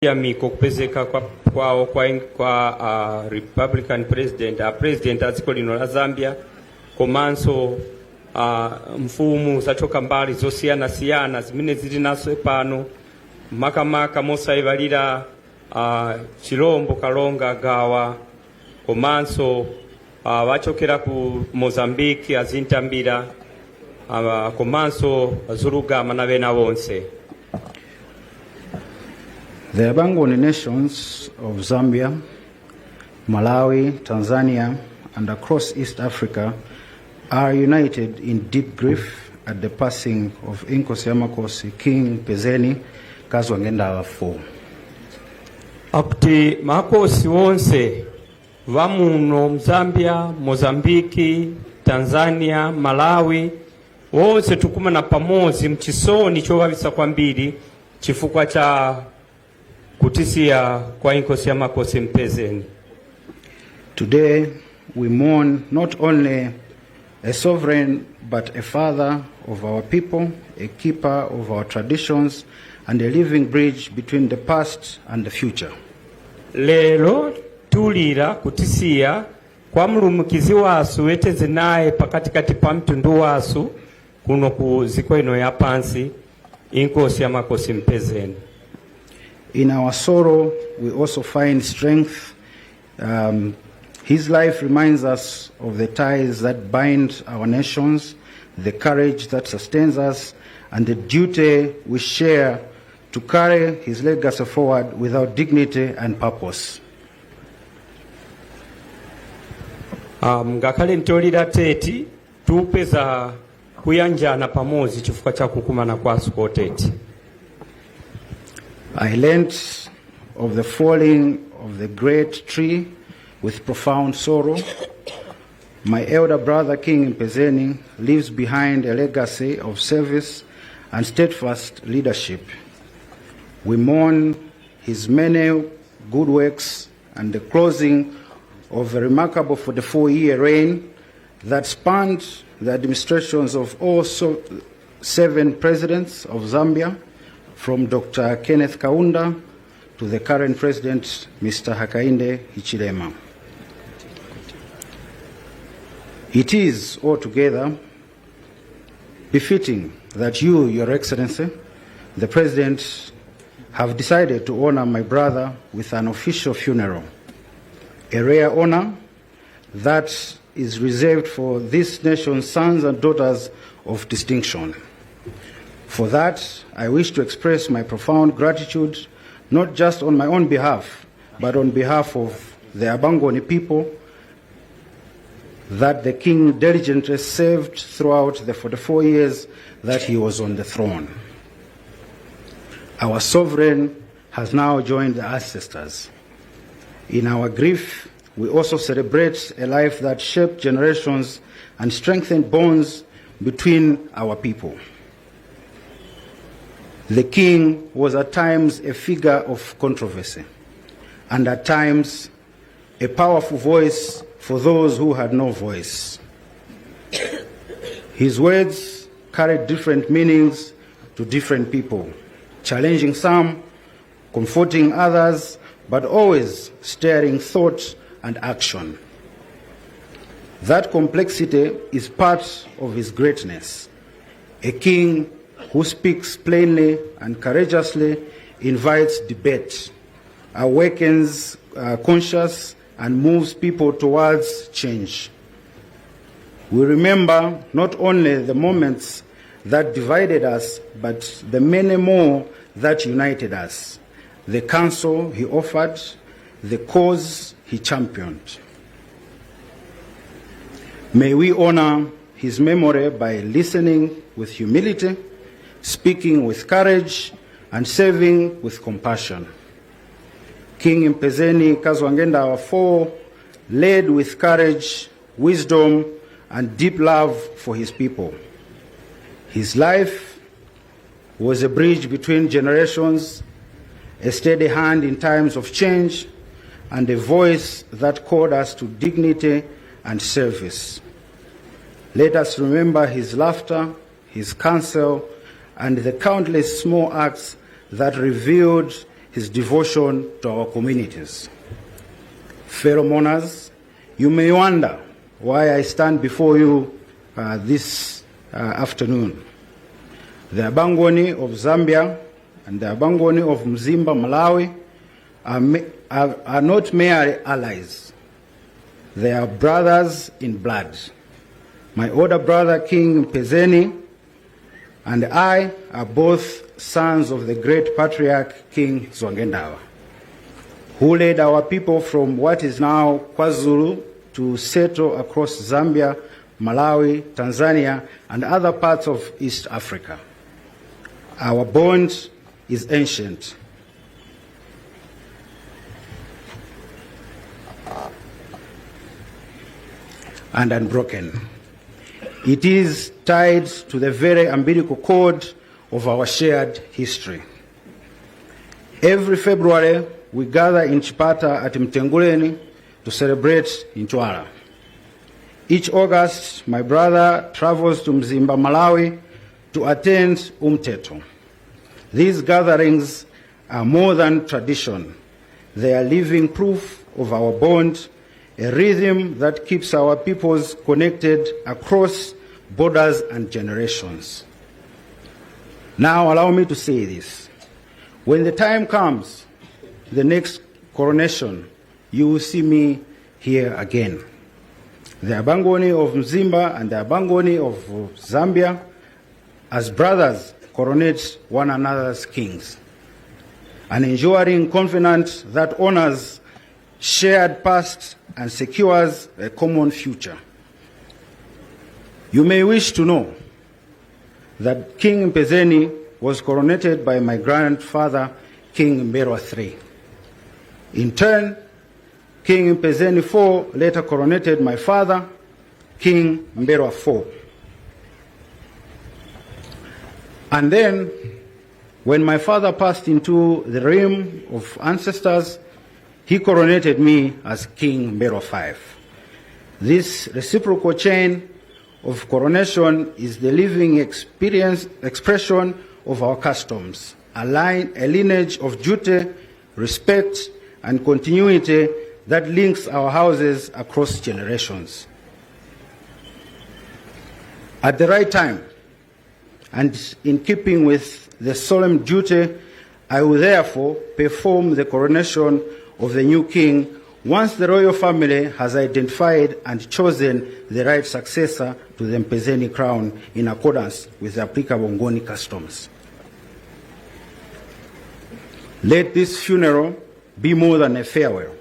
Yamiko kupezeka kwa Republican President, President aziko lino la Zambia, komanso mfumu zachoka mbali zosiyana zimene zili naso pano, makamaka mosaivalira Chilombo Kalonga Gawa, komanso wachokera ku Mozambique azintambira, komanso Zurugama na bena bonse. The Abangoni nations of Zambia, Malawi, Tanzania, and across East Africa are united in deep grief at the passing of Inkosi Amakosi King Mupezeni Kazwangenda IV. Akuti makosi wonse vamuno Zambia, Mozambiki, Tanzania, Malawi, wonse tukumana pamozi mchisoni chovavisa kwambiri chifukwa cha kutisia kwa Inkosi Amakosi Mupezeni. Today we mourn not only a sovereign but a father of our people, a keeper of our traditions, and a living bridge between the past and the future. Lero tulira kutisia kwa mlumukizi wasu weteze naye pakatikati pa mtundu wasu kuno ku ziko ino ya pansi Inkosi Amakosi Mupezeni. In our sorrow, we also find strength. His life reminds us of the ties that bind our nations, the courage that sustains us, and the duty we share to carry his legacy forward without dignity and purpose. Ngakale ntolira teti tupeza kuyanjana pamozi chifukwa cha kukumana kwa teti. I learned of the falling of the great tree with profound sorrow. My elder brother, King Mupezeni, leaves behind a legacy of service and steadfast leadership. We mourn his many good works and the closing of a remarkable 44-year reign that spanned the administrations of all 7 presidents of Zambia, from Dr. Kenneth Kaunda to the current president, Mr. Hakainde Hichilema. It is altogether befitting that you, Your Excellency, the President, have decided to honor my brother with an official funeral, a rare honor that is reserved for this nation's sons and daughters of distinction. For that, I wish to express my profound gratitude, not just on my own behalf, but on behalf of the Abangoni people that the king diligently served throughout the 44 years that he was on the throne. Our sovereign has now joined the ancestors. In our grief, we also celebrate a life that shaped generations and strengthened bonds between our people. The king was at times a figure of controversy, and at times a powerful voice for those who had no voice. His words carried different meanings to different people, challenging some, comforting others, but always stirring thought and action. That complexity is part of his greatness. A king who speaks plainly and courageously invites debate, awakens conscience, and moves people towards change. We remember not only the moments that divided us, but the many more that united us, the counsel he offered, the cause he championed. May we honor his memory by listening with humility, speaking with courage, and serving with compassion. King Mupezeni Kazwangenda IV led with courage, wisdom, and deep love for his people. His life was a bridge between generations, a steady hand in times of change, and a voice that called us to dignity and service. Let us remember his laughter, his counsel, and the countless small acts that revealed his devotion to our communities. Fellow mourners, you may wonder why I stand before you this afternoon. The Abangoni of Zambia and the Abangoni of Mzimba, Malawi are not merely allies. They are brothers in blood. My older brother, King Mupezeni, and I are both sons of the great patriarch, King Zwangendawa, who led our people from what is now KwaZulu to settle across Zambia, Malawi, Tanzania, and other parts of East Africa. Our bond is ancient. And unbroken. It is tied to the very umbilical cord of our shared history. Every February, we gather in Chipata at Mutenguleni to celebrate Intwala. Each August, my brother travels to Mzimba, Malawi to attend Umteto. These gatherings are more than tradition. They are living proof of our bond, a rhythm that keeps our peoples connected across borders and generations. Now allow me to say this. When the time comes, the next coronation, you will see me here again. The Abangoni of Mzimba and the Abangoni of Zambia, as brothers, coronate one another's kings. An enduring covenant that honors shared past and secures a common future. You may wish to know that King Mupezeni was coronated by my grandfather, King Mberwa III. In turn, King Mupezeni IV later coronated my father, King Mberwa IV. And then, when my father passed into the realm of ancestors, he coronated me as King Mberwa V. This reciprocal chain of coronation is the living expression of our customs, a lineage of duty, respect, and continuity that links our houses across generations. At the right time, and in keeping with the solemn duty, I will therefore perform the coronation of the new king once the royal family has identified and chosen the right successor to the Mupezeni crown in accordance with the applicable Ngoni customs. Let this funeral be more than a farewell,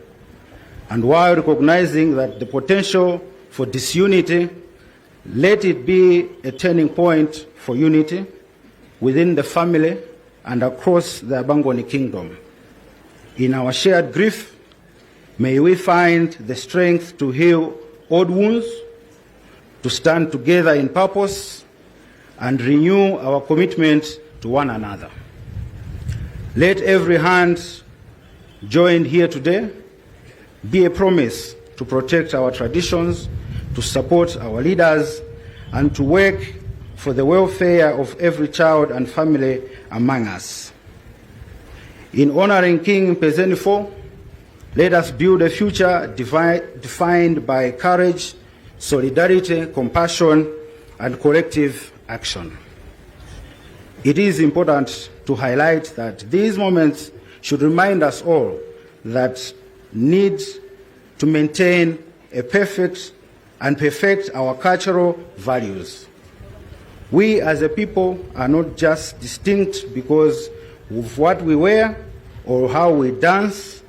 and while recognizing that the potential for disunity, let it be a turning point for unity within the family and across the Abangoni kingdom. In our shared grief, may we find the strength to heal old wounds, to stand together in purpose, and renew our commitment to one another. Let every hand joined here today be a promise to protect our traditions, to support our leaders, and to work for the welfare of every child and family among us. In honoring King Mupezeni IV, let us build a future defined by courage, solidarity, compassion, and collective action. It is important to highlight that these moments should remind us all that need to maintain a perfect our cultural values. We as a people are not just distinct because of what we wear or how we dance.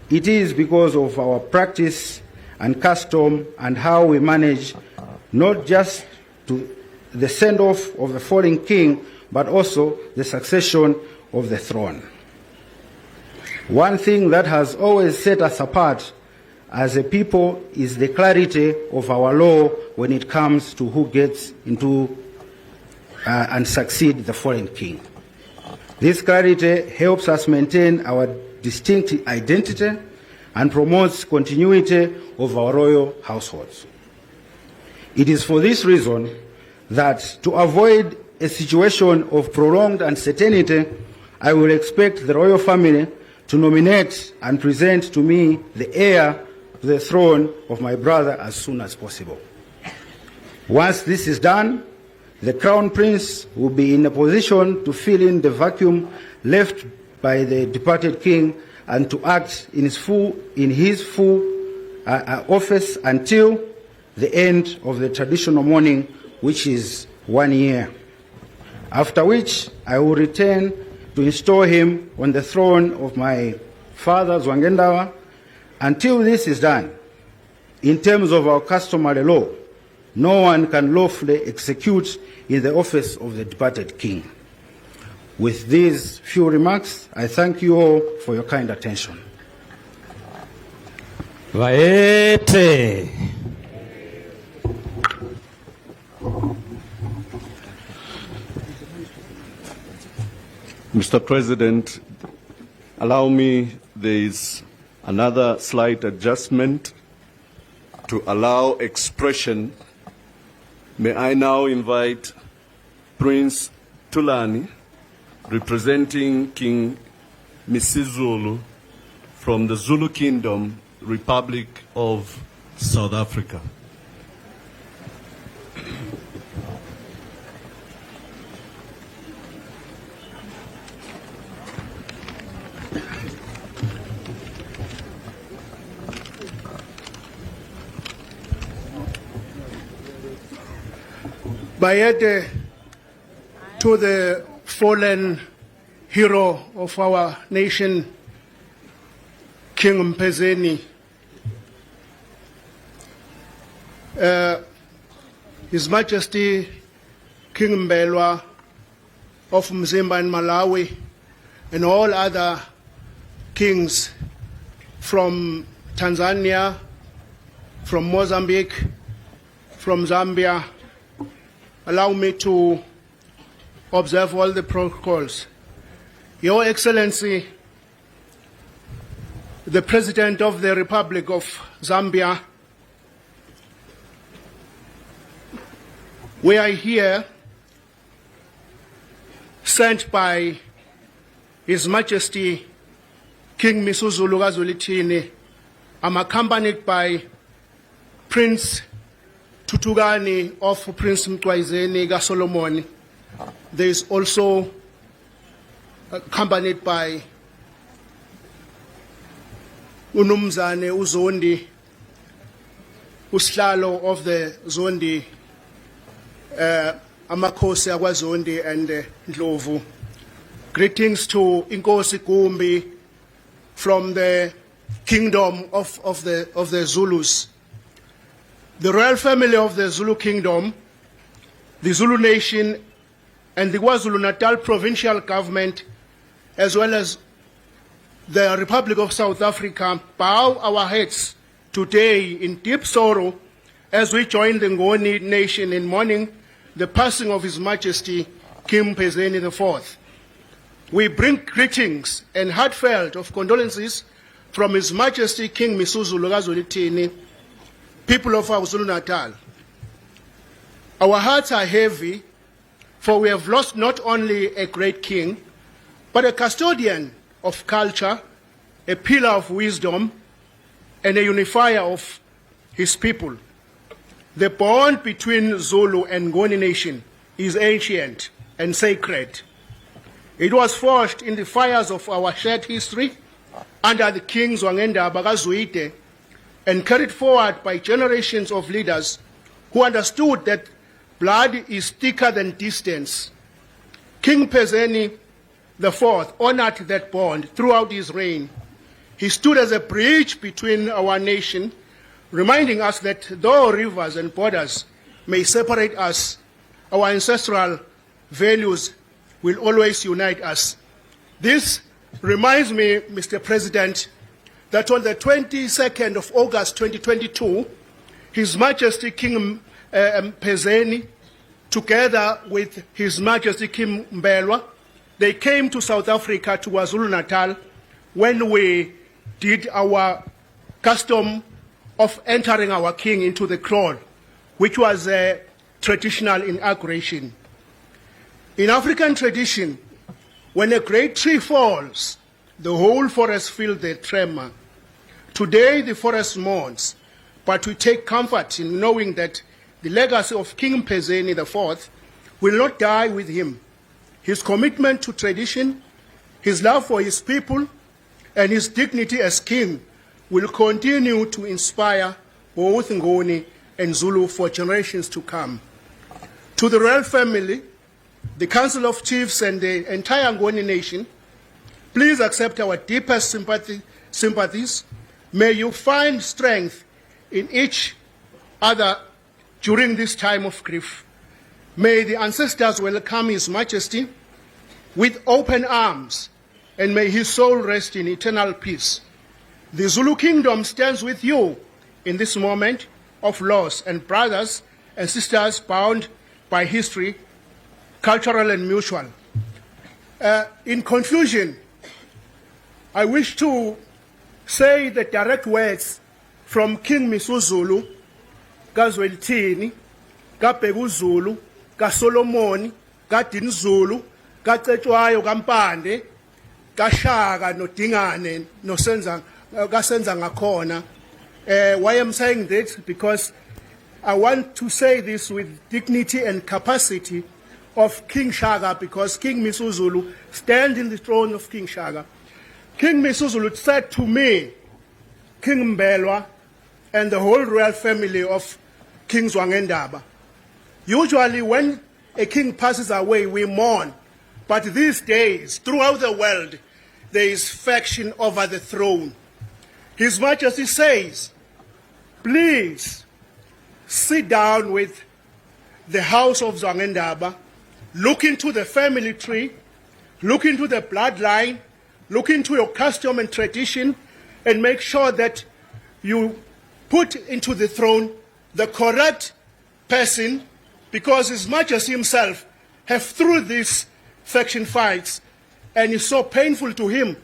It is because of our practice and custom and how we manage not just to the send-off of the fallen king, but also the succession of the throne. One thing that has always set us apart as a people is the clarity of our law when it comes to who gets into and succeed the fallen king. This clarity helps us maintain our distinct identity and promotes continuity of our royal households. It is for this reason that to avoid a situation of prolonged uncertainty, I will expect the royal family to nominate and present to me the heir to the throne of my brother as soon as possible. Once this is done, the Crown Prince will be in a position to fill in the vacuum left by the departed king and to act in his full office until the end of the traditional mourning, which is 1 year. After which, I will return to install him on the throne of my father, Zwangendawa. Until this is done, in terms of our customary law, no one can lawfully execute in the office of the departed king. With these few remarks, I thank you all for your kind attention. Vaete. Mr. President, allow me, there is another slight adjustment to allow expression. May I now invite Prince Tulani, representing King Misizulu from the Zulu Kingdom, Republic of South Africa. Bayete to the fallen hero of our nation, King Mupezeni. His Majesty King Mbelwa of Mzimba and Malawi, and all other kings from Tanzania, from Mozambique, from Zambia. Allow me to observe all the protocols. Your Excellency, the President of the Republic of Zambia, we are here sent by His Majesty King Misuzulu Kazulitini. I'm accompanied by Prince Tutugani of Prince Mupezeni Solomon. There is also accompanied by Unumzane Uzondi, Uslalo of the Zondi, Amakosi Agwazondi and Ndlovu. Greetings to Inkosi Kumbi from the kingdom of the Zulus. The royal family of the Zulu Kingdom, the Zulu Nation, and the KwaZulu-Natal provincial government, as well as the Republic of South Africa, bow our heads today in deep sorrow as we join the Ngoni nation in mourning the passing of His Majesty King Mupezeni IV. We bring greetings and heartfelt of condolences from His Majesty King Misuzulu Kazulitini, people of KwaZulu-Natal. Our hearts are heavy, for we have lost not only a great king, but a custodian of culture, a pillar of wisdom, and a unifier of his people. The bond between Zulu and Ngoni nation is ancient and sacred. It was forged in the fires of our shared history under the kings Zwangendaba Kazuite, and carried forward by generations of leaders who understood that blood is thicker than distance. King Mupezeni IV honored that bond throughout his reign. He stood as a bridge between our nation, reminding us that though rivers and borders may separate us, our ancestral values will always unite us. This reminds me, Mr. President, that on the 22nd of August 2022, His Majesty King Mupezeni, together with His Majesty King Mbelwa, they came to South Africa, to KwaZulu-Natal, when we did our custom of entering our king into the crown, which was a traditional inauguration. In African tradition, When a great tree falls, the whole forest feels the tremor. Today the forest mourns, but we take comfort in knowing that the legacy of King Mupezeni IV will not die with him. His commitment to tradition, his love for his people, and his dignity as king will continue to inspire both Ngoni and Zulu for generations to come. To the royal family, the Council of Chiefs, and the entire Ngoni nation, please accept our deepest sympathies. May you find strength in each other during this time of grief. May the ancestors welcome His Majesty with open arms, and may his soul rest in eternal peace. The Zulu Kingdom stands with you in this moment of loss, and brothers and sisters bound by history, cultural and mutual. In conclusion, I wish to say the direct words from King Misuzulu, kaZwelithini, kaBheka Zulu, kaSolomoni, kaDinizulu, kaCetshwayo, kaMpande, kaShaka, noDingane, kaSenza ngakhona. Why I'm saying this? Because I want to say this with dignity and capacity of King Shaka, because King Misuzulu stands in the throne of King Shaka. King Misuzulu said to me, King Mbelwa, and the whole royal family of King Zwangendaba, usually when a king passes away, we mourn. But these days, throughout the world, there is faction over the throne. His Majesty says, please sit down with the house of Zwangendaba, look into the family tree, look into the bloodline, look into your custom and tradition, and make sure that you put into the throne the correct person, because His Majesty himself have through these faction fights, and it's so painful to him.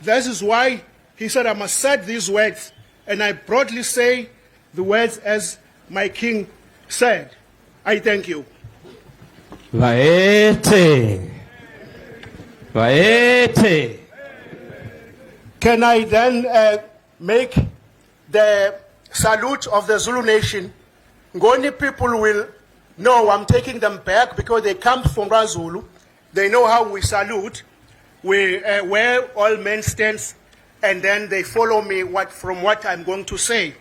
This is why he said, I must say these words, and I broadly say the words as my king said. I thank you. Vaete. Vaete. Can I then make the salute of the Zulu nation? Ngoni people will know I'm taking them back because they come from KwaZulu. They know how we salute, where all men stands, and then they follow me from what I'm going to say.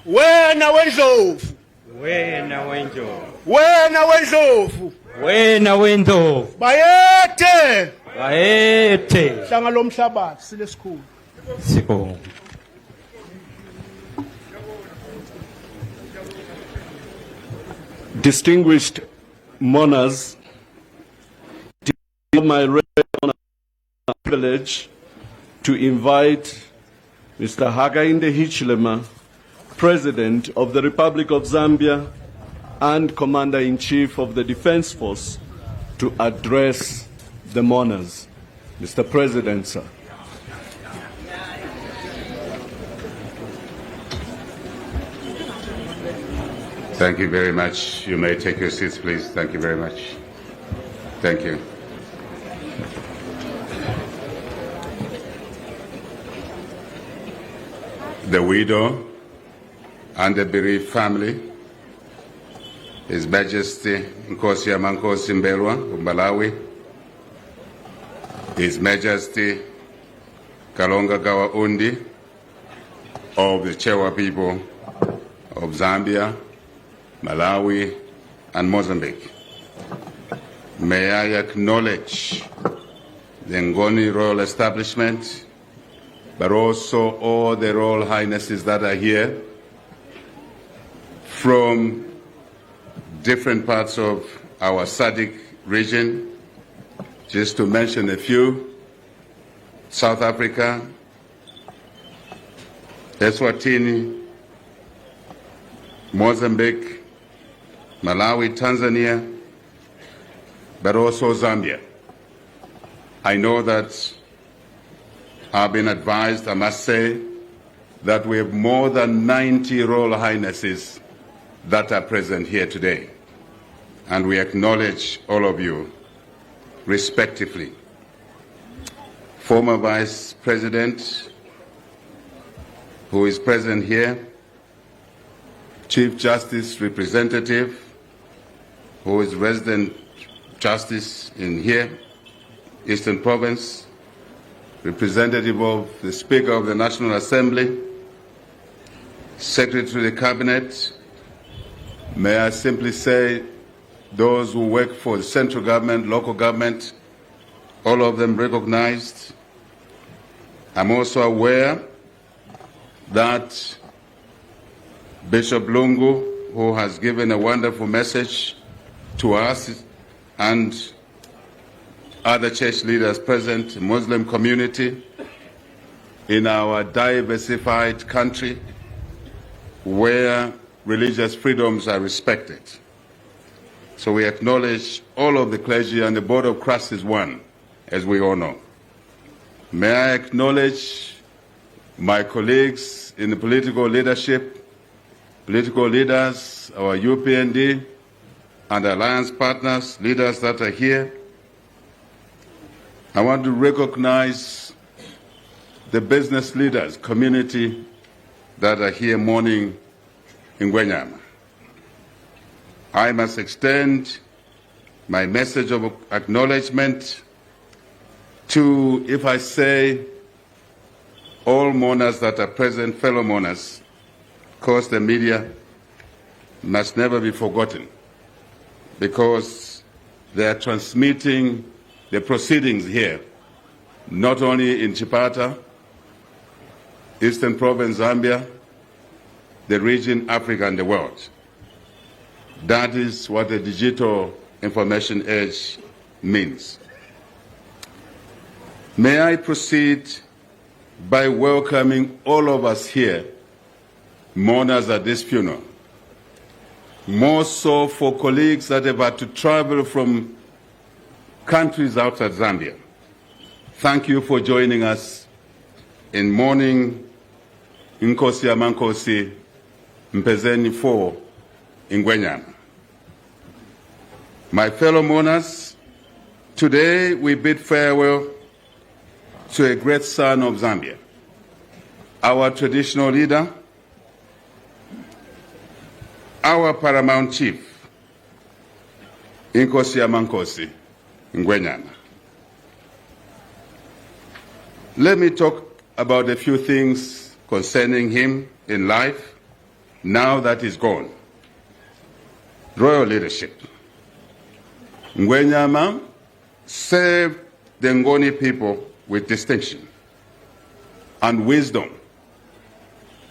Wena wendlovu. Wena wendlovu. Wena wendlovu. Wena wendlovu. Bayete. Bayete. Hlanga lomhlabathi silesikhulu. Sibonga. Distinguished mourners, it is my rare honor and privilege to invite Mr. Hakainde Hichilema, President of the Republic of Zambia and Commander-in-Chief of the Defense Force, to address the mourners. Mr. President, sir. Thank you very much. You may take your seats, please. Thank you very much. Thank you. The widow and the bereaved family, His Majesty Nkosi Yamankosi Mbelwa of Malawi, His Majesty Kalonga Gawa Undi of the Chewa people of Zambia, Malawi, and Mozambique. May I acknowledge the Ngoni Royal Establishment, but also all the Royal Highnesses that are here from different parts of our SADC region. Just to mention a few: South Africa, Eswatini, Mozambique, Malawi, Tanzania, but also Zambia. I know that I've been advised, I must say, that we have more than 90 Royal Highnesses that are present here today. And we acknowledge all of you respectively. former Vice President, who is present here, Chief Justice Representative, who is resident justice in here, Eastern Province, representative of the Speaker of the National Assembly, Secretary to the Cabinet, may I simply say those who work for the central government, local government, all of them recognized. I'm also aware that Bishop Lungu, who has given a wonderful message to us and other church leaders present, Muslim community, in our diversified country where religious freedoms are respected. So we acknowledge all of the clergy, and the Board of Christ is one, as we all know. May I acknowledge my colleagues in the political leadership, political leaders, our UPND and alliance partners, leaders that are here. I want to recognize the business leaders, community that are here mourning in Ngwenyama. I must extend my message of acknowledgement to, if I say, all mourners that are present, fellow mourners. Of course, the media must never be forgotten because they are transmitting the proceedings here, not only in Chipata, Eastern Province, Zambia, the region, Africa, and the world. That is what the digital information age means. May I proceed by welcoming all of us here, mourners at this funeral. More so for colleagues that have had to travel from countries outside Zambia. Thank you for joining us in mourning Nkosi Amankosi Mupezeni 4 in Ngwenyama. My fellow mourners, today we bid farewell to a great son of Zambia, our traditional leader, our paramount chief, Nkosi Amankosi Ngwenyama. Let me talk about a few things concerning him in life now that he's gone. Royal leadership. Ngwenyama served the Ngoni people with distinction and wisdom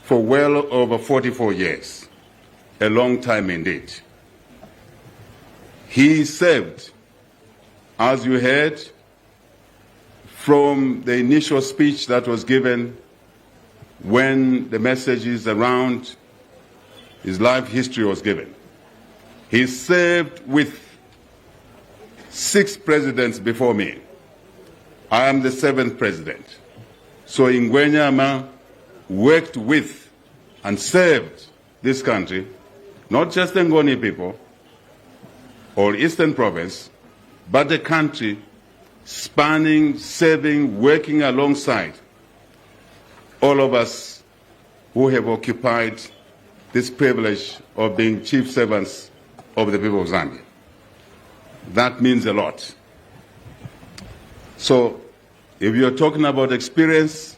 for well over 44 years, a long time indeed. He served, as you heard, from the initial speech that was given when the messages around his life history was given. He served with 6 presidents before me. I am the 7th president. So Ngwenyama worked with and served this country, not just the Ngoni people or Eastern Province, but the country spanning, serving, working alongside all of us who have occupied this privilege of being chief servants of the people of Zambia. That means a lot. So, if you're talking about experience,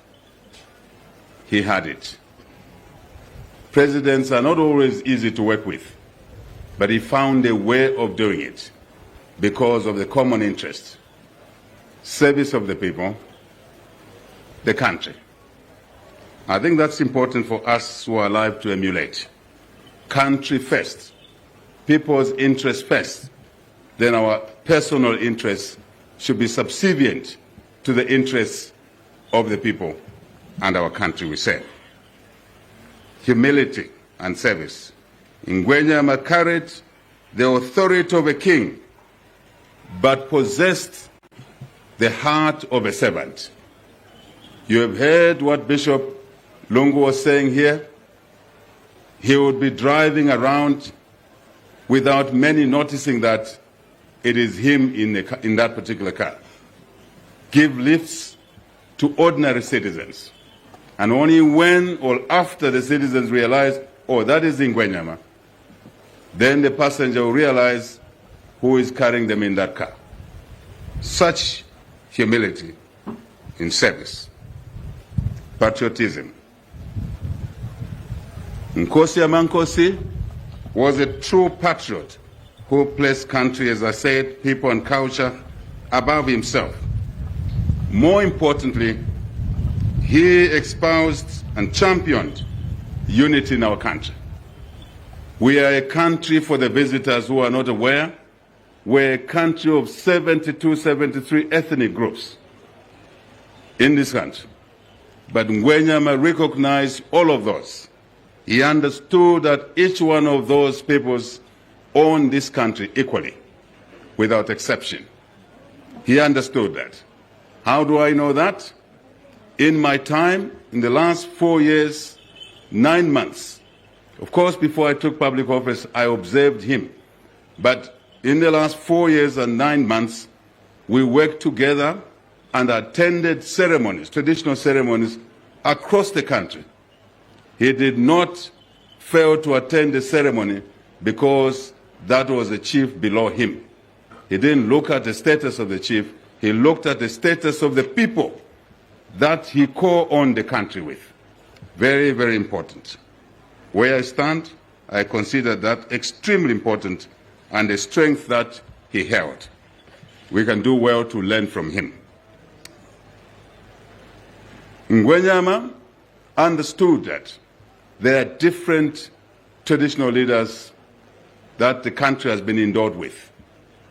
he had it. Presidents are not always easy to work with, but he found a way of doing it because of the common interest, service of the people, the country. I think that's important for us who are alive to emulate. Country first, people's interest first, then our personal interests should be subservient to the interests of the people and our country we serve. Humility and service. Ngwenyama carried the authority of a king, but possessed the heart of a servant. You have heard what Bishop Lungu was saying here. He would be driving around without many noticing that it is him in that particular car. Give lifts to ordinary citizens. And only when or after the citizens realize, oh, that is Ngwenyama, then the passenger will realize who is carrying them in that car. Such humility in service, patriotism. Nkosi Amankosi was a true patriot who placed country, as I said, people and culture above himself. More importantly, he espoused and championed unity in our country. We are a country, for the visitors who are not aware, we're a country of 72, 73 ethnic groups in this country. But Ngwenyama recognized all of those. He understood that each one of those peoples own this country equally, without exception. He understood that. How do I know that? In my time, in the last 4 years, 9 months, of course, before I took public office, I observed him. But in the last 4 years and 9 months, we worked together and attended ceremonies, traditional ceremonies, across the country. He did not fail to attend the ceremony because that was a chief below him. He didn't look at the status of the chief, he looked at the status of the people that he co-owned the country with. Very, very important. Where I stand, I consider that extremely important and a strength that he held. We can do well to learn from him. Ngwenyama understood that there are different traditional leaders that the country has been endowed with,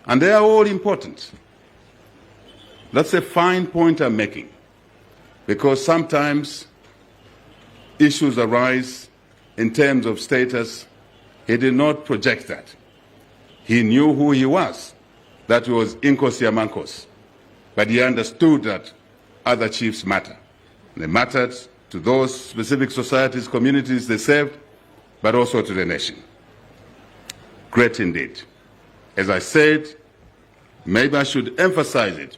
and they are all important. That's a fine point I'm making, because sometimes issues arise in terms of status. He did not project that. He knew who he was, that was Nkosi Amankos, but he understood that other chiefs matter. They mattered to those specific societies, communities they served, but also to the nation. Great indeed. As I said, maybe I should emphasize it.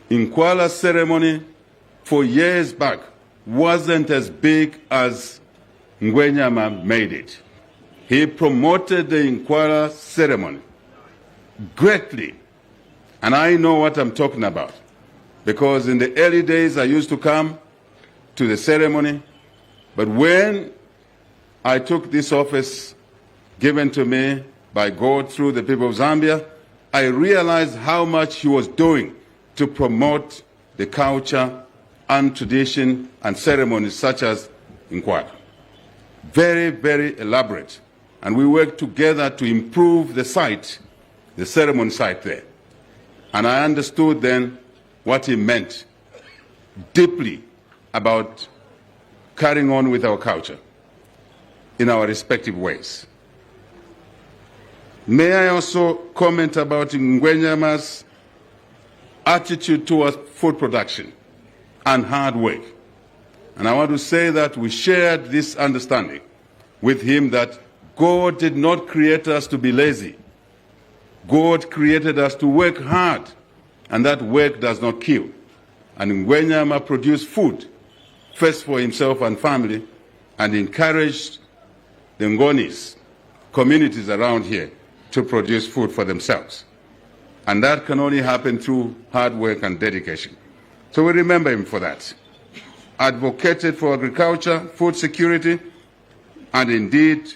Nkwala's ceremony for years back wasn't as big as Ngwenyama made it. He promoted the Nkwala ceremony greatly. And I know what I'm talking about, because in the early days I used to come to the ceremony, but when I took this office given to me by God through the people of Zambia, I realized how much he was doing to promote the culture and tradition and ceremonies such as Nkwala. Very, very elaborate. And we worked together to improve the site, the ceremony site there. And I understood then what he meant deeply about carrying on with our culture in our respective ways. May I also comment about Ngwenyama's attitude towards food production and hard work. And I want to say that we shared this understanding with him that God did not create us to be lazy. God created us to work hard, and that work does not kill. And Ngwenyama produced food, first for himself and family, and encouraged the Ngonis, communities around here, to produce food for themselves. And that can only happen through hard work and dedication. So we remember him for that. Advocated for agriculture, food security, and indeed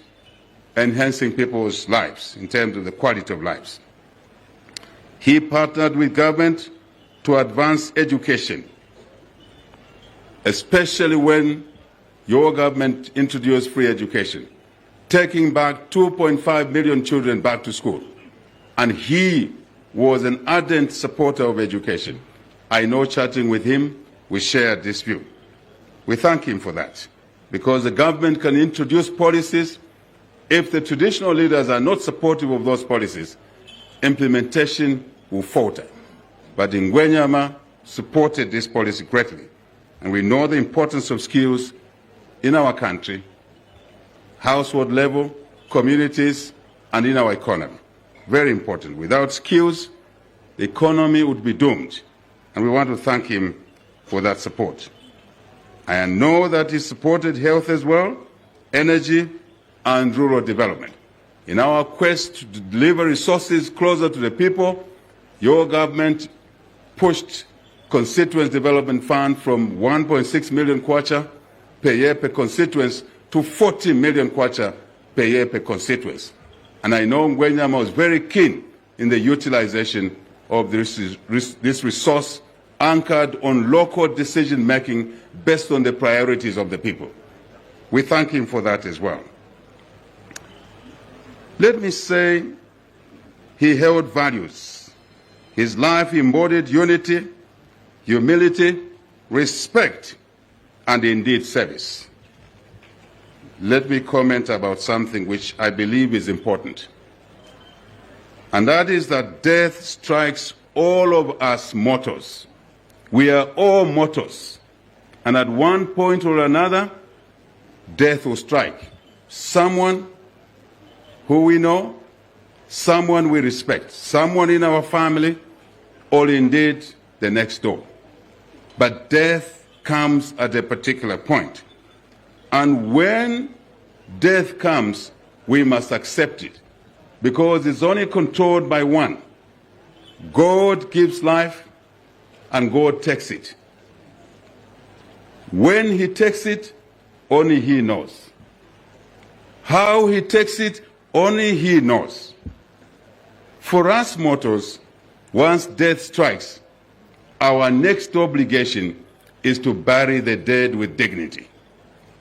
enhancing people's lives in terms of the quality of lives. He partnered with government to advance education, especially when your government introduced free education, taking back 2.5 million children back to school. And he was an ardent supporter of education. I know, chatting with him, we shared this view. We thank him for that, because the government can introduce policies. If the traditional leaders are not supportive of those policies, implementation will falter. But Ngwenyama supported this policy greatly, and we know the importance of skills in our country, household level, communities, and in our economy. Very important. Without skills, the economy would be doomed. And we want to thank him for that support. I know that he supported health as well, energy, and rural development. In our quest to deliver resources closer to the people, your government pushed Constituency Development Fund from 1.6 million kwacha per year per constituency to 40 million kwacha per year per constituency. And I know Ngwenyama was very keen in the utilization of this resource anchored on local decision-making based on the priorities of the people. We thank him for that as well. Let me say he held values. His life embodied unity, humility, respect, and indeed service. Let me comment about something which I believe is important. And that is that death strikes all of us mortals. We are all mortals. And at one point or another, death will strike someone who we know, someone we respect, someone in our family, or indeed the next door. But death comes at a particular point. And when death comes, we must accept it, because it's only controlled by one. God gives life and God takes it. When he takes it, only he knows. How he takes it, only he knows. For us mortals, once death strikes, our next obligation is to bury the dead with dignity,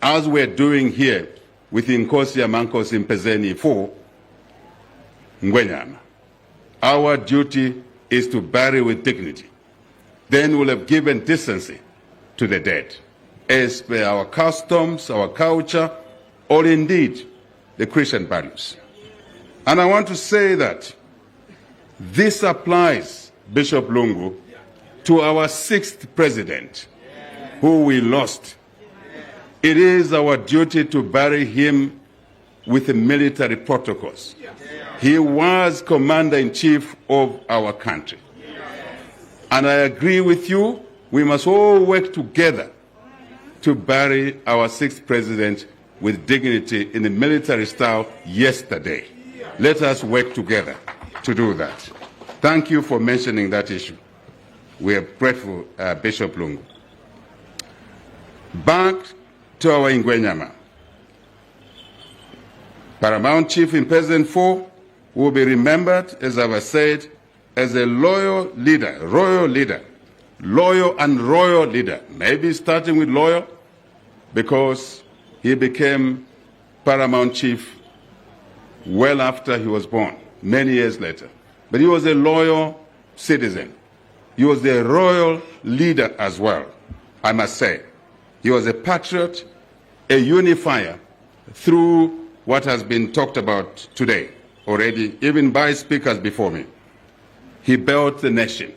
as we're doing here with Inkosi Amankosi Mupezeni for Ngwenyama. Our duty is to bury with dignity. Then we'll have given decency to the dead, as per our customs, our culture, or indeed the Christian values. And I want to say that this applies, Bishop Lungu, to our 6th president, who we lost. It is our duty to bury him with the military protocols. He was commander-in-chief of our country. And I agree with you, we must all work together to bury our 6th president with dignity in the military style yesterday. Let us work together to do that. Thank you for mentioning that issue. We are grateful, Bishop Lungu. Back to our Ngwenyama. Paramount Chief Mupezeni IV will be remembered, as I've said, as a loyal leader, loyal and royal leader. Maybe starting with loyal, because he became Paramount Chief well after he was born, many years later. But he was a loyal citizen. He was a royal leader as well, I must say. He was a patriot, a unifier through what has been talked about today already, even by speakers before me. He built the nation,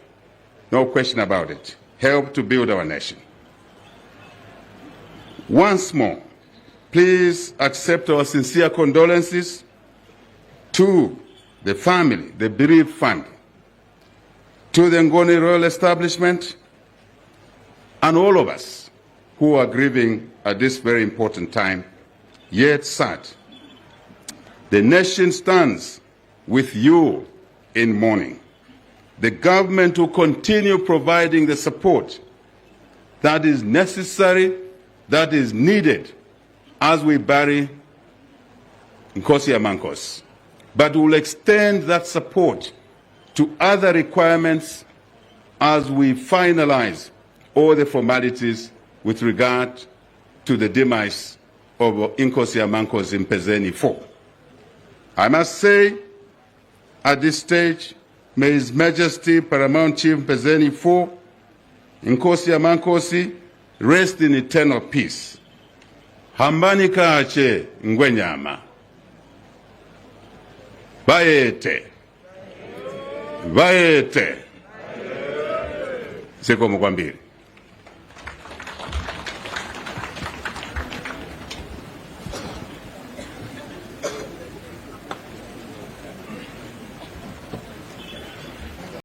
no question about it, helped to build our nation. Once more, please accept our sincere condolences to the family, the bereaved family, to the Ngoni Royal Establishment, and all of us who are grieving at this very important time, yet sad. The nation stands with you in mourning. The government will continue providing the support that is necessary, that is needed as we bury Nkosi Amankosi. But we'll extend that support to other requirements as we finalize all the formalities with regard to the demise of Nkosi Amankosi Mupezeni IV. I must say, at this stage, may His Majesty Paramount Chief Mupezeni IV, Nkosi Amankosi, rest in eternal peace. Hambani kaache Ngwenyama. Baete. Baete. Seko Mukwambiri.